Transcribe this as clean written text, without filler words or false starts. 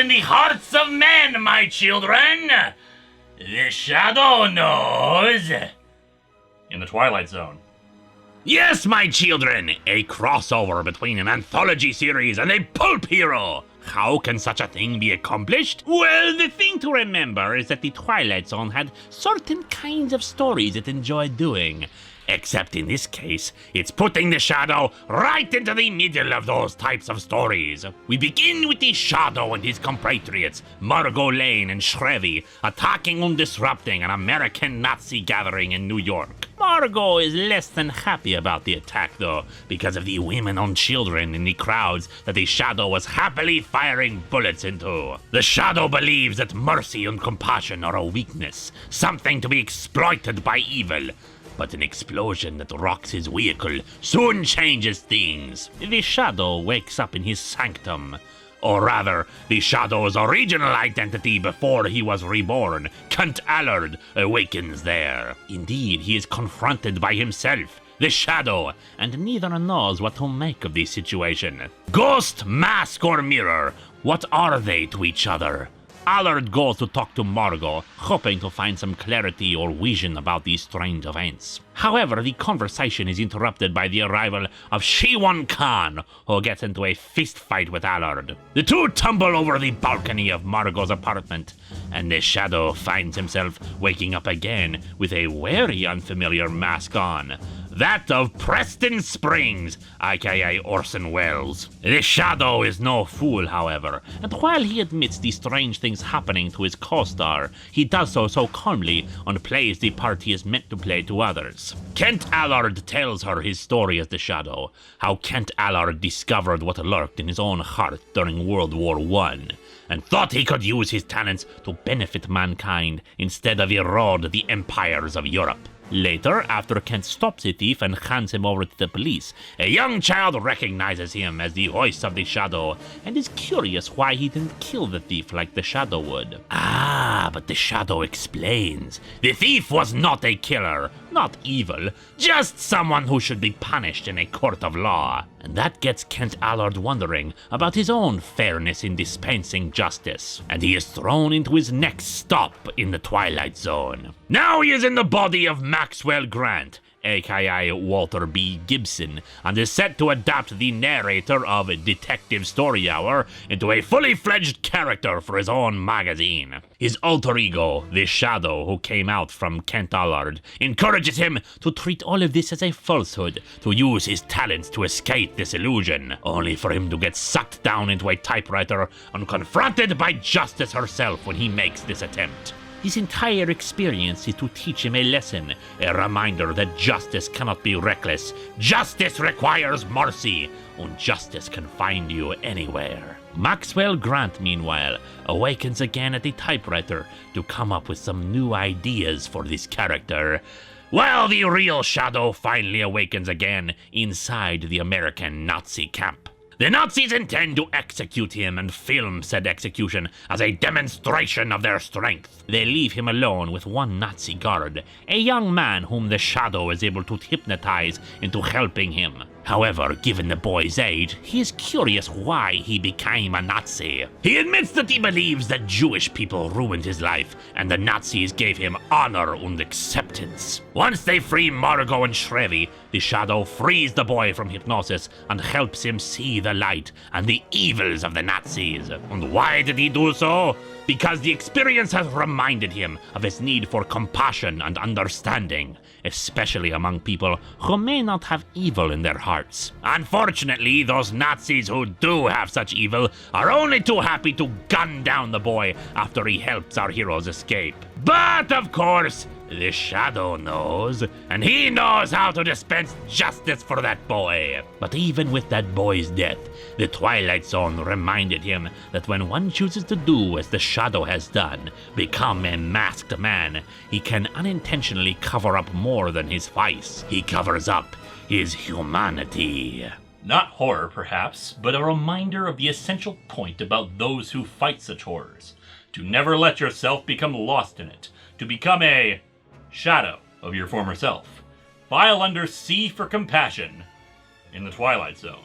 in the hearts of men, my children. The Shadow knows. In the Twilight Zone. Yes, my children, a crossover between an anthology series and a pulp hero. How can such a thing be accomplished? Well, the thing to remember is that the Twilight Zone had certain kinds of stories it enjoyed doing. Except in this case, it's putting the Shadow right into the middle of those types of stories. We begin with the Shadow and his compatriots, Margot Lane and Shrevey, attacking and disrupting an American Nazi gathering in New York. Margot is less than happy about the attack, though, because of the women and children in the crowds that the Shadow was happily firing bullets into. The Shadow believes that mercy and compassion are a weakness, something to be exploited by evil. But an explosion that rocks his vehicle soon changes things. The Shadow wakes up in his sanctum. Or rather, the Shadow's original identity before he was reborn, Count Allard, awakens there. Indeed, he is confronted by himself, the Shadow, and neither knows what to make of the situation. Ghost, mask, or mirror, what are they to each other? Allard goes to talk to Margot, hoping to find some clarity or vision about these strange events. However, the conversation is interrupted by the arrival of Shiwan Khan, who gets into a fist fight with Allard. The two tumble over the balcony of Margot's apartment, and the Shadow finds himself waking up again with a very unfamiliar mask on. That of Preston Springs, aka Orson Welles. The Shadow is no fool, however, and while he admits the strange things happening to his co-star, he does so calmly and plays the part he is meant to play to others. Kent Allard tells her his story as the Shadow, how Kent Allard discovered what lurked in his own heart during World War I, and thought he could use his talents to benefit mankind instead of erode the empires of Europe. Later, after Kent stops the thief and hands him over to the police, a young child recognizes him as the voice of the Shadow and is curious why he didn't kill the thief like the Shadow would. But the Shadow explains. The thief was not a killer, not evil, just someone who should be punished in a court of law. And that gets Kent Allard wondering about his own fairness in dispensing justice, and he is thrown into his next stop in the Twilight Zone. Now he is in the body of Maxwell Grant, aka Walter B. Gibson, and is set to adapt the narrator of Detective Story Hour into a fully fledged character for his own magazine. His alter ego, the Shadow who came out from Kent Allard, encourages him to treat all of this as a falsehood, to use his talents to escape this illusion, only for him to get sucked down into a typewriter and confronted by justice herself when he makes this attempt. His entire experience is to teach him a lesson, a reminder that justice cannot be reckless. Justice requires mercy, and justice can find you anywhere. Maxwell Grant, meanwhile, awakens again at the typewriter to come up with some new ideas for this character, while the real Shadow finally awakens again inside the American Nazi camp. The Nazis intend to execute him and film said execution as a demonstration of their strength. They leave him alone with one Nazi guard, a young man whom the Shadow is able to hypnotize into helping him. However, given the boy's age, he is curious why he became a Nazi. He admits that he believes that Jewish people ruined his life, and the Nazis gave him honor and acceptance. Once they free Margot and Shrevey, the Shadow frees the boy from hypnosis and helps him see the light and the evils of the Nazis. And why did he do so? Because the experience has reminded him of his need for compassion and understanding, especially among people who may not have evil in their hearts. Unfortunately, those Nazis who do have such evil are only too happy to gun down the boy after he helps our heroes escape. But of course, the Shadow knows, and he knows how to dispense justice for that boy. But even with that boy's death, the Twilight Zone reminded him that when one chooses to do as the Shadow has done, become a masked man, he can unintentionally cover up more than his vice. He covers up his humanity. Not horror, perhaps, but a reminder of the essential point about those who fight such horrors. To never let yourself become lost in it. To become a shadow of your former self. File under C for compassion in the Twilight Zone.